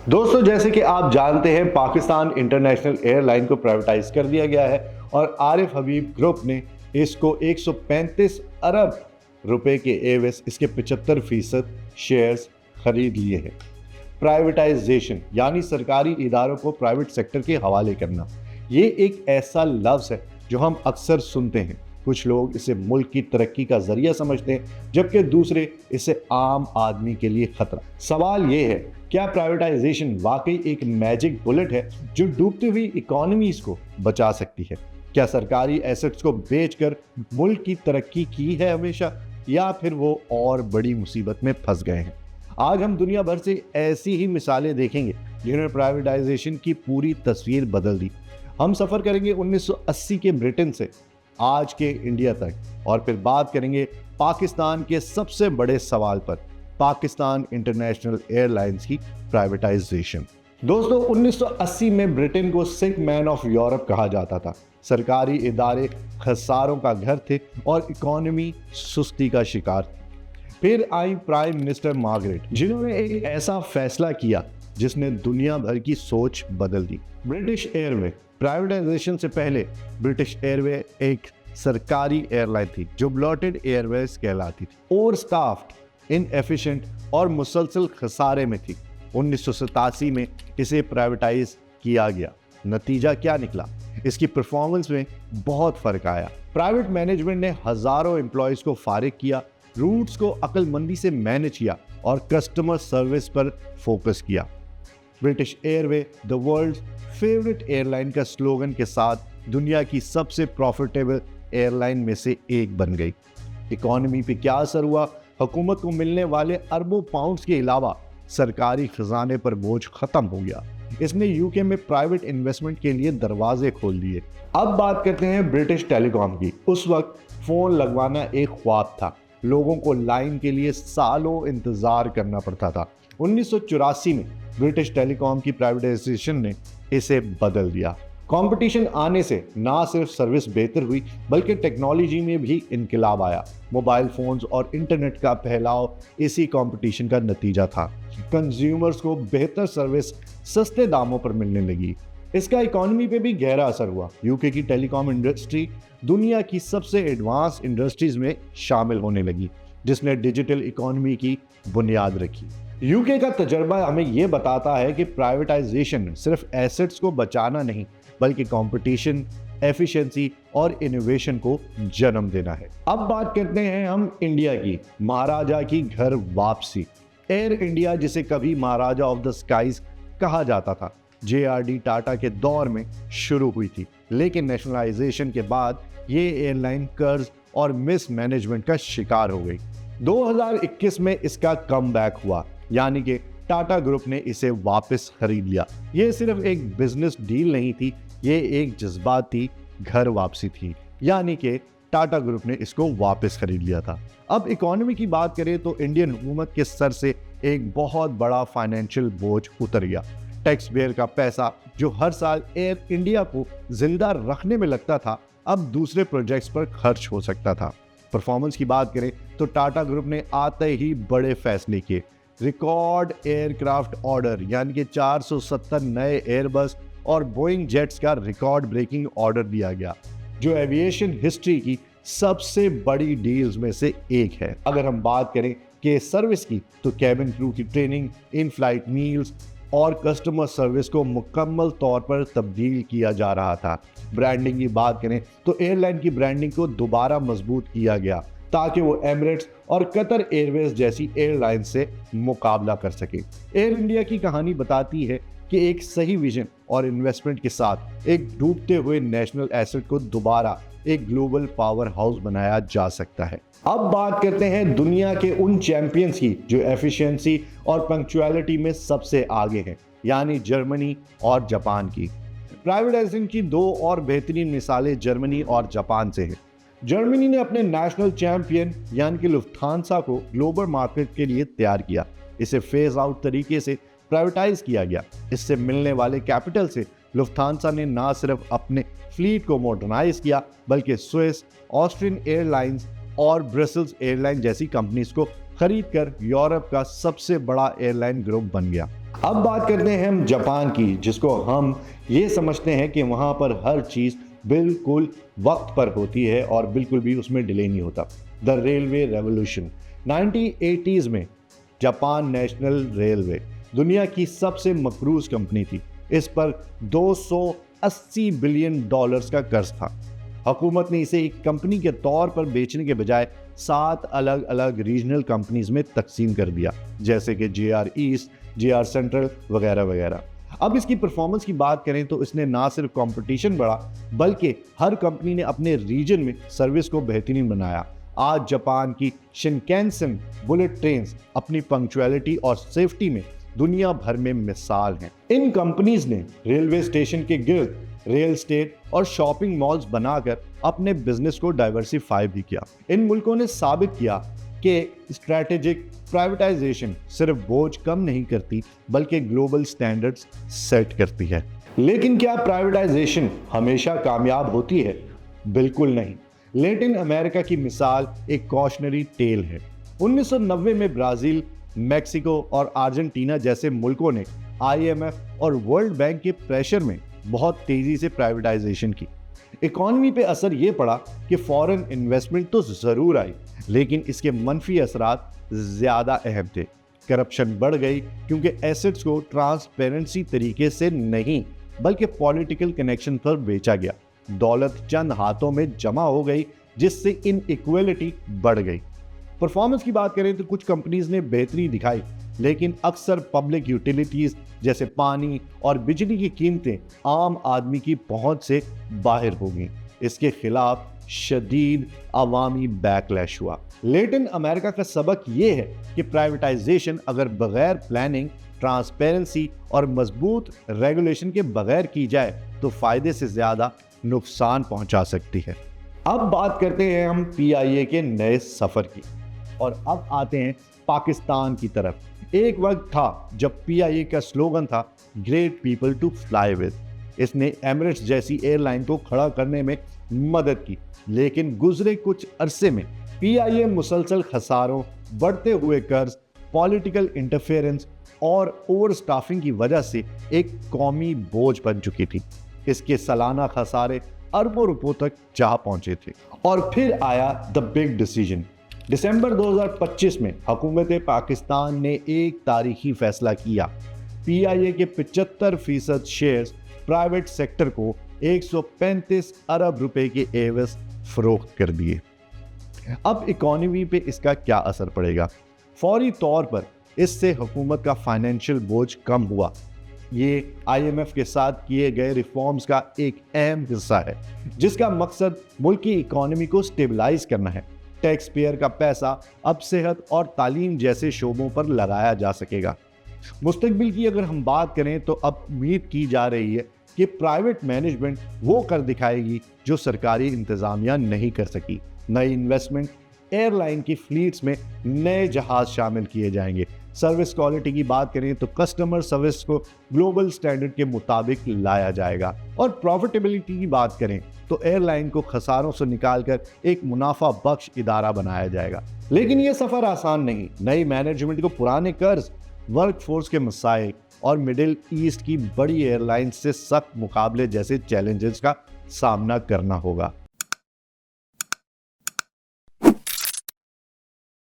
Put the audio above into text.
दोस्तों, जैसे कि आप जानते हैं, पाकिस्तान इंटरनेशनल एयरलाइन को प्राइवेटाइज कर दिया गया है और आरिफ हबीब ग्रुप ने इसको 135 अरब रुपए के एवज इसके 75% शेयर्स खरीद लिए हैं। प्राइवेटाइजेशन यानी सरकारी इदारों को प्राइवेट सेक्टर के हवाले करना, ये एक ऐसा लफ्ज़ है जो हम अक्सर सुनते हैं। कुछ लोग इसे मुल्क की तरक्की का जरिया समझते हैं, जबकि दूसरे इसे आम आदमी के लिए खतरा। सवाल ये है, क्या प्राइवेटाइजेशन वाकई एक मैजिक बुलेट है जो डूबती हुई इकोनॉमीज को बचा सकती है? क्या सरकारी एसेट्स को बेचकर मुल्क की तरक्की की है हमेशा, या फिर वो और बड़ी मुसीबत में फंस गए हैं? आज हम दुनिया भर से ऐसी ही मिसालें देखेंगे जिन्होंने प्राइवेटाइजेशन की पूरी तस्वीर बदल दी। हम सफर करेंगे 1980 के ब्रिटेन से आज के इंडिया तक, और फिर बात करेंगे पाकिस्तान के सबसे बड़े सवाल पर, पाकिस्तान इंटरनेशनल एयरलाइंस की प्राइवेटाइजेशन। दोस्तों, 1980 में ब्रिटेन को सिक मैन ऑफ यूरोप कहा जाता था। सरकारी इदारे खसारों का घर थे और इकोनॉमी सुस्ती का शिकार थी। फिर आई प्राइम मिनिस्टर मार्गरेट, जिन्होंने एक ऐसा फैसला किया जिसने दुनिया भर की सोच बदल दी। British airway. प्राइवेटाइजेशन से पहले ब्रिटिश एयरवे एक सरकारी एयरलाइन थी जो ब्लॉटेड एयरवेज कहलाती थी। ओवर स्टाफ्ड, इनएफिशिएंट और मुसलसल खसारे में थी। 1987 में इसे प्राइवेटाइज किया गया। नतीजा क्या निकला? इसकी परफॉर्मेंस में बहुत फर्क आया। प्राइवेट मैनेजमेंट ने हजारों एम्प्लॉयज को फारिग किया, रूट्स को अक्लमंदी से मैनेज किया और कस्टमर सर्विस पर फोकस किया। British airway the world favourite airline का स्लोगन के साथ दुनिया की सबसे प्रॉफिटेबल एयरलाइन में से एक बन गई। इकोनॉमी पे क्या असर हुआ? हुकूमत को मिलने वाले अरबों पाउंड्स के अलावा सरकारी खजाने पर बोझ खत्म हो गया। इसने यूके में प्राइवेट इन्वेस्टमेंट के लिए दरवाजे खोल दिए। अब बात करते हैं ब्रिटिश टेलीकॉम की। उस वक्त फोन लगवाना एक ख्वाब था। लोगों को लाइन के लिए सालों इंतजार करना पड़ता था। 1984 में ब्रिटिश टेलीकॉम की प्राइवेटाइजेशन ने इसे बदल दिया। कंपटीशन आने से ना सिर्फ सर्विस बेहतर हुई, बल्कि टेक्नोलॉजी में भी इनकलाब आया। मोबाइल फोन्स और इंटरनेट का फैलाव इसी कंपटीशन का नतीजा था। कंज्यूमर्स को बेहतर सर्विस सस्ते दामों पर मिलने लगी। इसका इकोनॉमी पे भी गहरा असर हुआ। यूके की टेलीकॉम इंडस्ट्री दुनिया की सबसे एडवांस इंडस्ट्रीज में शामिल होने लगी, जिसने डिजिटल इकोनॉमी की बुनियाद रखी। यूके का तजर्बा हमें यह बताता है कि प्राइवेटाइजेशन सिर्फ एसेट्स को बचाना नहीं, बल्कि कंपटीशन, एफिशिएंसी और इनोवेशन को जन्म देना है। अब बात करते हैं हम इंडिया की। महाराजा की घर वापसी। एयर इंडिया, जिसे कभी महाराजा ऑफ द स्काईज कहा जाता था, JRD टाटा के दौर में शुरू हुई थी, लेकिन नेशनलाइजेशन के बाद ये एयरलाइन कर्ज और मिसमैनेजमेंट का शिकार हो गई। 2021 में इसका कमबैक हुआ, यानी कि टाटा ग्रुप ने इसे वापस खरीद लिया। ये सिर्फ एक बिजनेस डील नहीं थी, ये एक जज्बाती घर वापसी थी, यानी कि टाटा ग्रुप ने इसको वापस खरीद लिया था। अब इकोनॉमी की बात करें तो इंडियन हुकूमत के सर से एक बहुत बड़ा फाइनेंशियल बोझ उतर गया। टैक्स पेयर का पैसा जो हर साल एयर इंडिया को जिंदा रखने में लगता था, अब दूसरे प्रोजेक्ट्स पर खर्च हो सकता था। परफॉर्मेंस की बात करें तो टाटा ग्रुप ने आते ही बड़े फैसले किए। रिकॉर्ड एयरक्राफ्ट ऑर्डर, यानी कि 470 नए एयरबस और बोइंग जेट्स का रिकॉर्ड ब्रेकिंग ऑर्डर दिया गया, जो एविएशन हिस्ट्री की सबसे बड़ी डील्स में से एक है। अगर हम बात करें कि सर्विस की, तो कैबिन क्रू की ट्रेनिंग, इन फ्लाइट मील्स और कस्टमर सर्विस को मुकम्मल तौर पर तब्दील किया जा रहा था। ब्रांडिंग की बात करें तो एयरलाइन की ब्रांडिंग को दोबारा मजबूत किया गया ताकि वो एमिरेट्स और कतर एयरवेज जैसी एयरलाइन से मुकाबला कर सके। एयर इंडिया की कहानी बताती है कि एक सही विजन और इन्वेस्टमेंट के साथ एक डूबते हुए नेशनल एसेट को दोबारा एक ग्लोबल पावर हाउस बनाया जा सकता है। अब बात करते हैं दुनिया के उन चैंपियंस की जो एफिशिएंसी और पंक्चुअलिटी में सबसे आगे हैं, यानी जर्मनी और जापान की। प्राइवेटाइजेशन की दो और बेहतरीन मिसालें जर्मनी और जापान से हैं। जर्मनी ने अपने नेशनल चैंपियन यानी कि लुफ्थांसा को ग्लोबल मार्केट के लिए तैयार किया। इसे फेज आउट तरीके से प्राइवेटाइज किया गया। इससे मिलने वाले कैपिटल से लुफ्थांसा ने न सिर्फ अपने फ्लीट को मॉडर्नाइज किया, बल्कि स्विस, ऑस्ट्रियन एयरलाइंस और ब्रसेल्स एयरलाइन जैसी कंपनीज को खरीदकर यूरोप का सबसे बड़ा एयरलाइन ग्रुप बन गया। अब बात करते हैं हम जापान की, जिसको हम ये समझते हैं कि वहाँ पर हर चीज़ बिल्कुल वक्त पर होती है और बिल्कुल भी उसमें डिले नहीं होता। द रेलवे रेवोल्यूशन 1980s में जापान नेशनल रेलवे दुनिया की सबसे मकरूज कंपनी थी। इस पर 280 बिलियन डॉलर्स का कर्ज था। हुकूमत ने इसे एक कंपनी के तौर पर बेचने के बजाय 7 अलग अलग रीजनल कंपनीज में तकसीम कर दिया, जैसे कि JR ईस्ट, JR सेंट्रल वगैरह वगैरह। अब इसकी परफॉर्मेंस की बात करें तो इसने ना सिर्फ कंपटीशन बढ़ा, बल्कि हर कंपनी ने अपने रीजन में सर्विस को बेहतरीन बनाया। आज जापान की शिनकानसेन बुलेट ट्रेन्स अपनी पंक्चुअलिटी और सेफ्टी में दुनिया भर में मिसाल हैं। इन कंपनीज ने रेलवे स्टेशन के गिर्द रियल एस्टेट और शॉपिंग मॉल्स बनाकर अपने बिजनेस को डाइवर्सिफाई भी किया। इन मुल्कों ने साबित किया कि स्ट्रैटेजिक प्राइवेटाइजेशन सिर्फ बोझ कम नहीं करती, बल्कि ग्लोबल स्टैंडर्ड्स सेट करती है। लेकिन क्या प्राइवेटाइजेशन हमेशा कामयाब होती है? बिल्कुल नहीं। लैटिन अमेरिका की मिसाल एक कॉशनरी टेल है। 1990 में ब्राजील, मेक्सिको और अर्जेंटीना जैसे मुल्कों ने IMF और वर्ल्ड बैंक के प्रेशर में बहुत तेजी से प्राइवेटाइजेशन की। इकॉनमी पे असर ये पड़ा कि फॉरेन इन्वेस्टमेंट तो जरूर आई, लेकिन इसके मनफी असरात ज्यादा अहम थे। करप्शन बढ़ गई क्योंकि एसेट्स को ट्रांसपेरेंसी तरीके से नहीं, बल्कि पॉलिटिकल कनेक्शन पर बेचा गया। दौलत चंद हाथों में जमा हो गई, जिससे इनइक्वालिटी बढ़ गई। परफॉर्मेंस की बात करें तो कुछ कंपनीज ने बेहतरी दिखाई, लेकिन अक्सर पब्लिक यूटिलिटीज जैसे पानी और बिजली की कीमतें आम आदमी की पहुंच से बाहर हो गईं। इसके खिलाफ शदीद अवामी बैकलैश हुआ। लैटिन अमेरिका का सबक यह है कि प्राइवेटाइजेशन अगर बगैर प्लानिंग, ट्रांसपेरेंसी और मजबूत रेगुलेशन के बगैर की जाए तो फायदे से ज्यादा नुकसान पहुंचा सकती है। अब बात करते हैं हम PIA के नए सफर की, और अब आते हैं पाकिस्तान की तरफ। एक वक्त था जब PIA का स्लोगन था great people to fly with. इसने एमिरेट्स जैसी एयरलाइन को खड़ा करने में मदद की, लेकिन गुजरे कुछ अरसे में PIA मुसलसल खसारों, बढ़ते हुए कर्ज, पॉलिटिकल इंटरफेरेंस और ओवर स्टाफिंग की वजह से एक कौमी बोझ बन चुकी थी। इसके सालाना खसारे अरबों रुपयों तक जा पहुंचे थे। और फिर आया द बिग डिसीजन। दिसंबर 2025 में हुकूमत पाकिस्तान ने एक तारीखी फैसला किया। PIA के 75% शेयर्स प्राइवेट सेक्टर को 135 अरब रुपए के एवज फरोख्त कर दिए। अब इकोनॉमी पे इसका क्या असर पड़ेगा? फौरी तौर पर इससे हुकूमत का फाइनेंशियल बोझ कम हुआ। ये IMF के साथ किए गए रिफॉर्म्स का एक अहम हिस्सा है, जिसका मकसद मुल्क की इकोनॉमी को स्टेबलाइज करना है। टैक्स पेयर का पैसा अब सेहत और तालीम जैसे शोबों पर लगाया जा सकेगा। मुस्तकबिल की अगर हम बात करें तो अब उम्मीद की जा रही है कि प्राइवेट मैनेजमेंट वो कर दिखाएगी जो सरकारी इंतजामिया नहीं कर सकी। नई इन्वेस्टमेंट, एयरलाइन की फ्लीट्स में नए जहाज शामिल किए जाएंगे। सर्विस क्वालिटी की बात करें तो कस्टमर सर्विस को ग्लोबल स्टैंडर्ड के मुताबिक लाया जाएगा। और प्रॉफिटेबिलिटी की बात करें तो एयरलाइन को खसारों से निकालकर एक मुनाफा बख्श इदारा बनाया जाएगा। लेकिन यह सफर आसान नहीं। नई मैनेजमेंट को पुराने कर्ज, वर्कफोर्स के मसाइल और मिडिल ईस्ट की बड़ी एयरलाइन से सख्त मुकाबले जैसे चैलेंजेस का सामना करना होगा।